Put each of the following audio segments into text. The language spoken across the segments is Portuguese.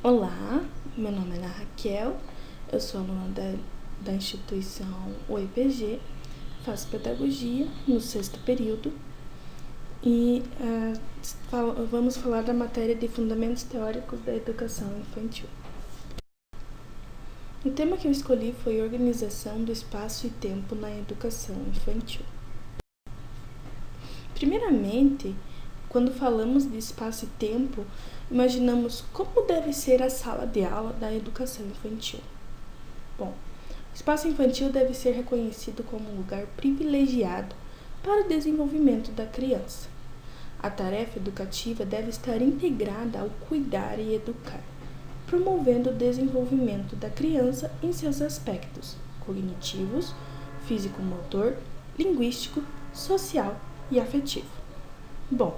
Olá, meu nome é Ana Raquel, eu sou aluna da instituição UEPG, faço pedagogia no 6º período e vamos falar da matéria de Fundamentos Teóricos da Educação Infantil. O tema que eu escolhi foi Organização do Espaço e Tempo na Educação Infantil. Primeiramente, quando falamos de espaço e tempo, imaginamos como deve ser a sala de aula da educação infantil. Bom, o espaço infantil deve ser reconhecido como um lugar privilegiado para o desenvolvimento da criança. A tarefa educativa deve estar integrada ao cuidar e educar, promovendo o desenvolvimento da criança em seus aspectos cognitivos, físico-motor, linguístico, social e afetivo. Bom,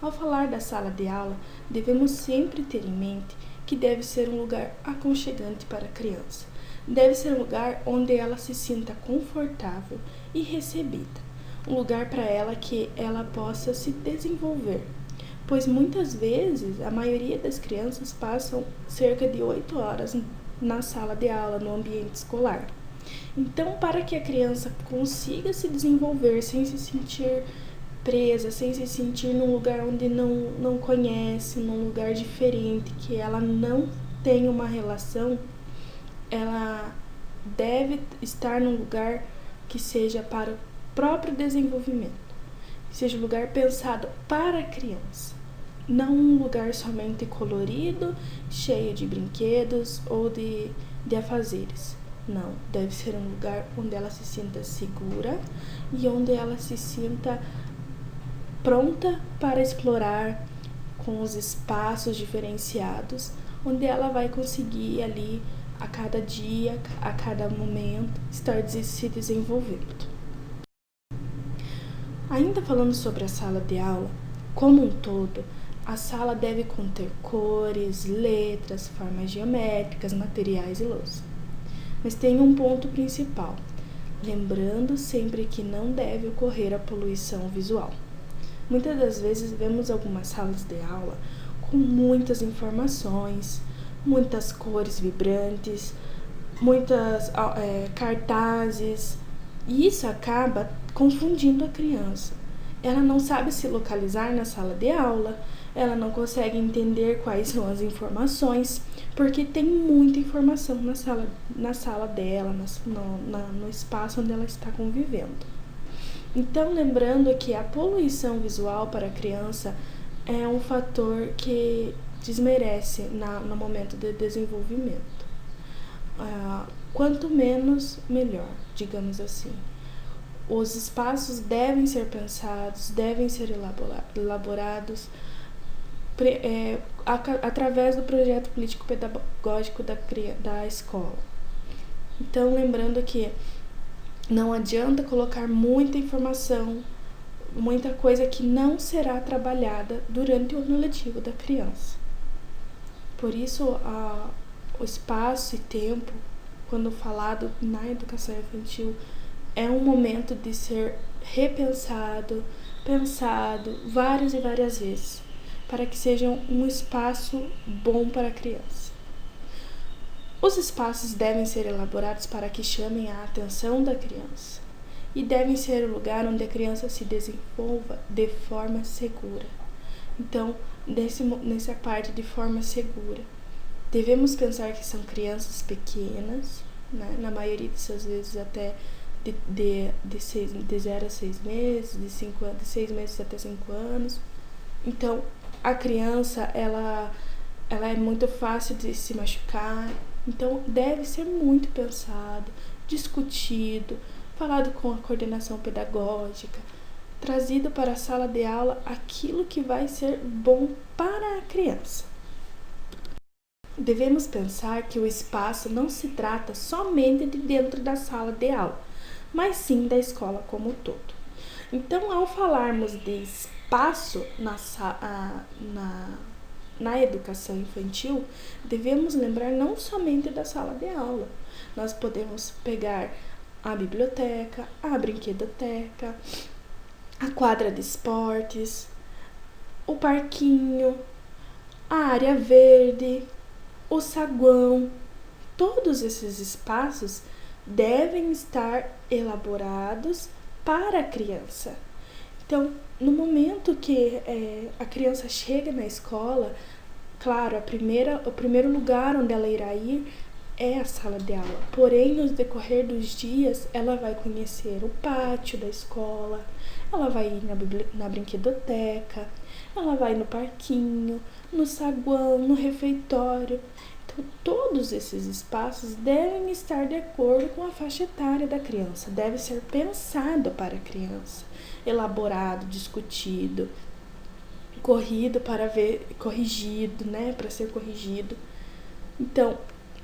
ao falar da sala de aula, devemos sempre ter em mente que deve ser um lugar aconchegante para a criança. Deve ser um lugar onde ela se sinta confortável e recebida. Um lugar para ela que ela possa se desenvolver. Pois muitas vezes a maioria das crianças passam cerca de 8 horas na sala de aula, no ambiente escolar. Então, para que a criança consiga se desenvolver sem se sentir presa, sem se sentir num lugar onde não conhece, num lugar diferente, que ela não tem uma relação, ela deve estar num lugar que seja para o próprio desenvolvimento, que seja um lugar pensado para a criança, não um lugar somente colorido, cheio de brinquedos ou de afazeres. Não, deve ser um lugar onde ela se sinta segura e onde ela se sinta pronta para explorar com os espaços diferenciados, onde ela vai conseguir ali, a cada dia, a cada momento, estar se desenvolvendo. Ainda falando sobre a sala de aula, como um todo, a sala deve conter cores, letras, formas geométricas, materiais e louça. Mas tem um ponto principal, lembrando sempre que não deve ocorrer a poluição visual. Muitas das vezes vemos algumas salas de aula com muitas informações, muitas cores vibrantes, muitas cartazes, e isso acaba confundindo a criança. Ela não sabe se localizar na sala de aula, ela não consegue entender quais são as informações, porque tem muita informação na sala dela, no espaço onde ela está convivendo. Então, lembrando que a poluição visual para a criança é um fator que desmerece no momento de desenvolvimento. Quanto menos, melhor, digamos assim. Os espaços devem ser pensados, devem ser elaborados através do projeto político-pedagógico da escola. Então, lembrando que não adianta colocar muita informação, muita coisa que não será trabalhada durante o ano letivo da criança. Por isso, o espaço e tempo, quando falado na educação infantil, é um momento de ser repensado, pensado várias e várias vezes, para que seja um espaço bom para a criança. Os espaços devem ser elaborados para que chamem a atenção da criança e devem ser o lugar onde a criança se desenvolva de forma segura. Então, nessa parte de forma segura, devemos pensar que são crianças pequenas, né? Na maioria dessas vezes até de 0 a 6 meses, de 6 meses até 5 anos. Então, a criança, ela é muito fácil de se machucar. Então, deve ser muito pensado, discutido, falado com a coordenação pedagógica, trazido para a sala de aula aquilo que vai ser bom para a criança. Devemos pensar que o espaço não se trata somente de dentro da sala de aula, mas sim da escola como um todo. Então, ao falarmos de espaço na educação infantil, devemos lembrar não somente da sala de aula. Nós podemos pegar a biblioteca, a brinquedoteca, a quadra de esportes, o parquinho, a área verde, o saguão. Todos esses espaços devem estar elaborados para a criança. Então, no momento que a criança chega na escola, claro, o primeiro lugar onde ela irá ir é a sala de aula. Porém, no decorrer dos dias, ela vai conhecer o pátio da escola, ela vai ir na brinquedoteca, ela vai no parquinho, no saguão, no refeitório. Então, todos esses espaços devem estar de acordo com a faixa etária da criança, deve ser pensado para a criança, elaborado, discutido, corrigido, né, para ser corrigido. Então,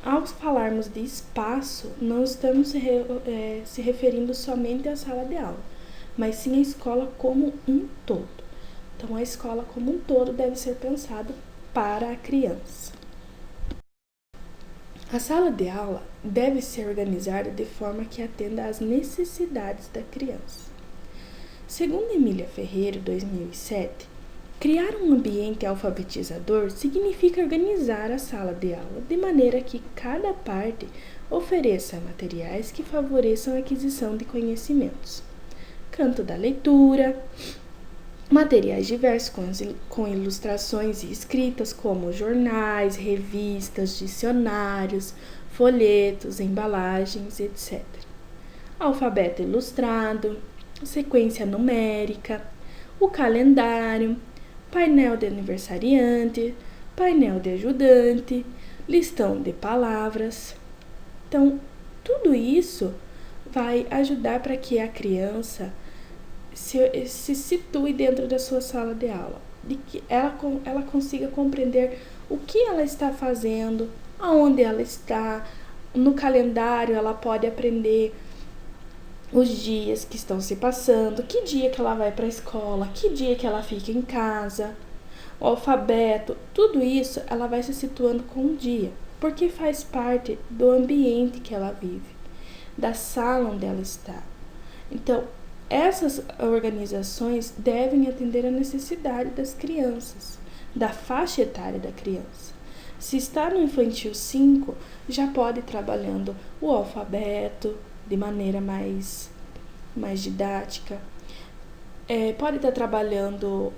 ao falarmos de espaço, não estamos se referindo somente à sala de aula, mas sim à escola como um todo. Então, a escola como um todo deve ser pensada para a criança. A sala de aula deve ser organizada de forma que atenda às necessidades da criança. Segundo Emília Ferreira, 2007, criar um ambiente alfabetizador significa organizar a sala de aula de maneira que cada parte ofereça materiais que favoreçam a aquisição de conhecimentos. Canto da leitura, materiais diversos com ilustrações e escritas como jornais, revistas, dicionários, folhetos, embalagens, etc. Alfabeto ilustrado, sequência numérica, o calendário, painel de aniversariante, painel de ajudante, listão de palavras. Então, tudo isso vai ajudar para que a criança se situe dentro da sua sala de aula, de que ela consiga compreender o que ela está fazendo, aonde ela está. No calendário ela pode aprender os dias que estão se passando, que dia que ela vai para a escola, que dia que ela fica em casa, o alfabeto, tudo isso ela vai se situando com o dia, porque faz parte do ambiente que ela vive, da sala onde ela está. Então, essas organizações devem atender à necessidade das crianças, da faixa etária da criança. Se está no infantil 5, já pode ir trabalhando o alfabeto de maneira mais didática. Pode estar trabalhando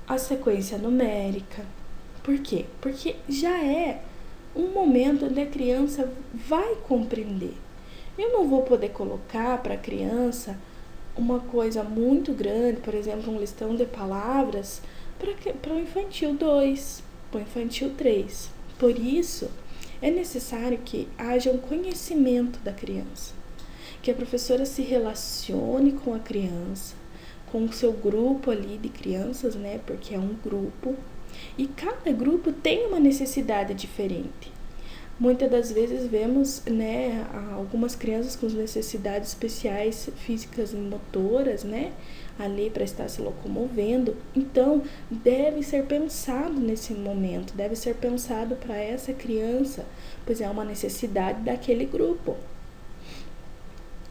a sequência numérica. Por quê? Porque já é um momento onde a criança vai compreender. Eu não vou poder colocar para a criança uma coisa muito grande, por exemplo, um listão de palavras, para o infantil 2, para o infantil 3. Por isso, é necessário que haja um conhecimento da criança, que a professora se relacione com a criança, com o seu grupo ali de crianças, né? Porque é um grupo, e cada grupo tem uma necessidade diferente. Muitas das vezes vemos, né, algumas crianças com necessidades especiais físicas e motoras, né, ali para estar se locomovendo. Então, deve ser pensado nesse momento, deve ser pensado para essa criança, pois é uma necessidade daquele grupo.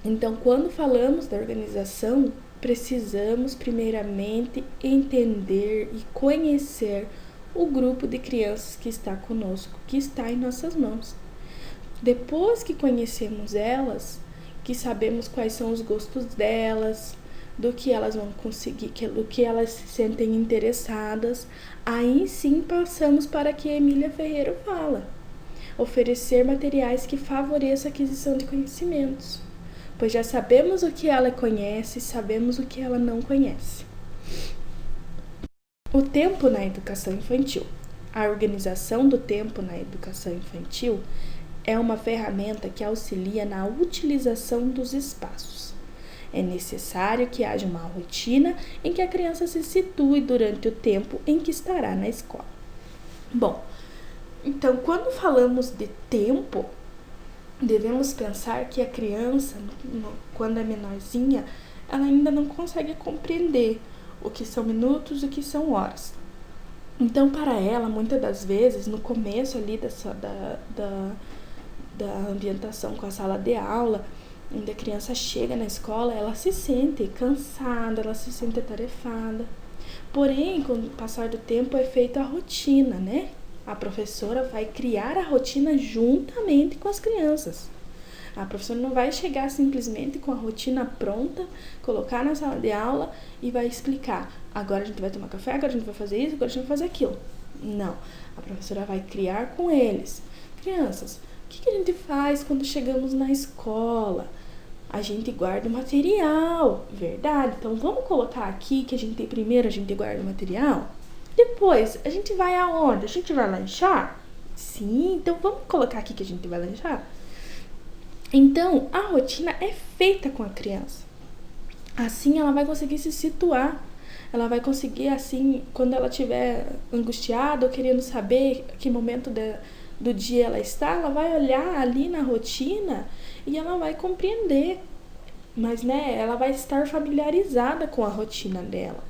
Então, quando falamos da organização, precisamos primeiramente entender e conhecer o grupo de crianças que está conosco, que está em nossas mãos. Depois que conhecemos elas, que sabemos quais são os gostos delas, do que elas vão conseguir, do que elas se sentem interessadas, aí sim passamos para que a Emília Ferreira fala: oferecer materiais que favoreçam a aquisição de conhecimentos, pois já sabemos o que ela conhece, sabemos o que ela não conhece. O tempo na educação infantil. A organização do tempo na educação infantil é uma ferramenta que auxilia na utilização dos espaços. É necessário que haja uma rotina em que a criança se situe durante o tempo em que estará na escola. Bom, então, quando falamos de tempo, devemos pensar que a criança, quando é menorzinha, ela ainda não consegue compreender o que são minutos e o que são horas. Então, para ela, muitas das vezes, no começo ali da ambientação com a sala de aula, onde a criança chega na escola, ela se sente cansada, ela se sente atarefada. Porém, com o passar do tempo, é feita a rotina, né? A professora vai criar a rotina juntamente com as crianças. A professora não vai chegar simplesmente com a rotina pronta, colocar na sala de aula e vai explicar. Agora a gente vai tomar café, agora a gente vai fazer isso, agora a gente vai fazer aquilo. Não. A professora vai criar com eles. Crianças, o que a gente faz quando chegamos na escola? A gente guarda o material, verdade? Então vamos colocar aqui que primeiro a gente guarda o material. Depois, a gente vai aonde? A gente vai lanchar? Sim, então vamos colocar aqui que a gente vai lanchar. Então, a rotina é feita com a criança. Assim, ela vai conseguir se situar. Ela vai conseguir, assim, quando ela estiver angustiada ou querendo saber que momento do dia ela está, ela vai olhar ali na rotina e ela vai compreender. Mas, ela vai estar familiarizada com a rotina dela.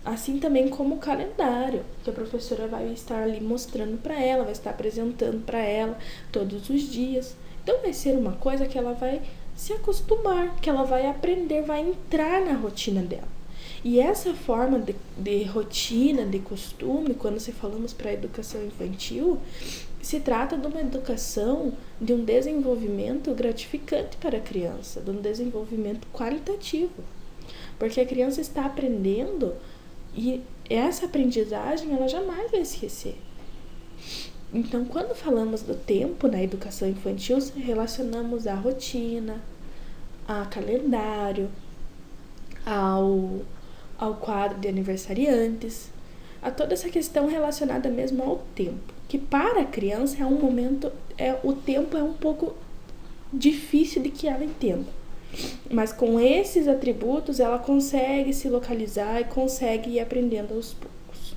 Assim também como o calendário, que a professora vai estar ali mostrando para ela, vai estar apresentando para ela todos os dias. Então vai ser uma coisa que ela vai se acostumar, que ela vai aprender, vai entrar na rotina dela. E essa forma de rotina, de costume, quando falamos para a educação infantil, se trata de uma educação, de um desenvolvimento gratificante para a criança, de um desenvolvimento qualitativo. Porque a criança está aprendendo e essa aprendizagem ela jamais vai esquecer. Então, quando falamos do tempo na educação infantil, relacionamos à rotina, ao calendário, ao quadro de aniversariantes, a toda essa questão relacionada mesmo ao tempo, que para a criança é um momento, o tempo é um pouco difícil de que ela entenda. Mas com esses atributos ela consegue se localizar e consegue ir aprendendo aos poucos.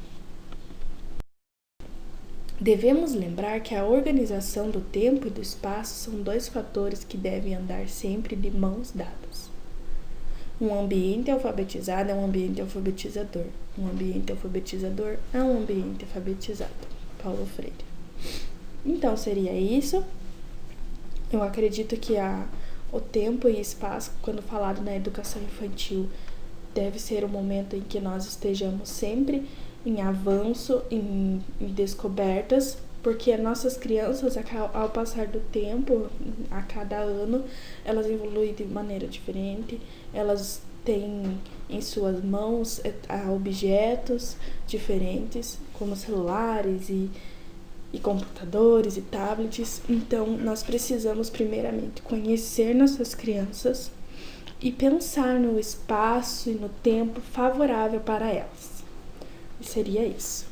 Devemos lembrar que a organização do tempo e do espaço são dois fatores que devem andar sempre de mãos dadas. Um ambiente alfabetizado é um ambiente alfabetizador. Um ambiente alfabetizador é um ambiente alfabetizado. Paulo Freire. Então, seria isso. Eu acredito que o tempo e espaço, quando falado na educação infantil, deve ser o momento em que nós estejamos sempre em avanço, em descobertas, porque nossas crianças, ao passar do tempo, a cada ano, elas evoluem de maneira diferente, elas têm em suas mãos objetos diferentes, como celulares e computadores e tablets. Então, nós precisamos primeiramente conhecer nossas crianças e pensar no espaço e no tempo favorável para elas. E seria isso.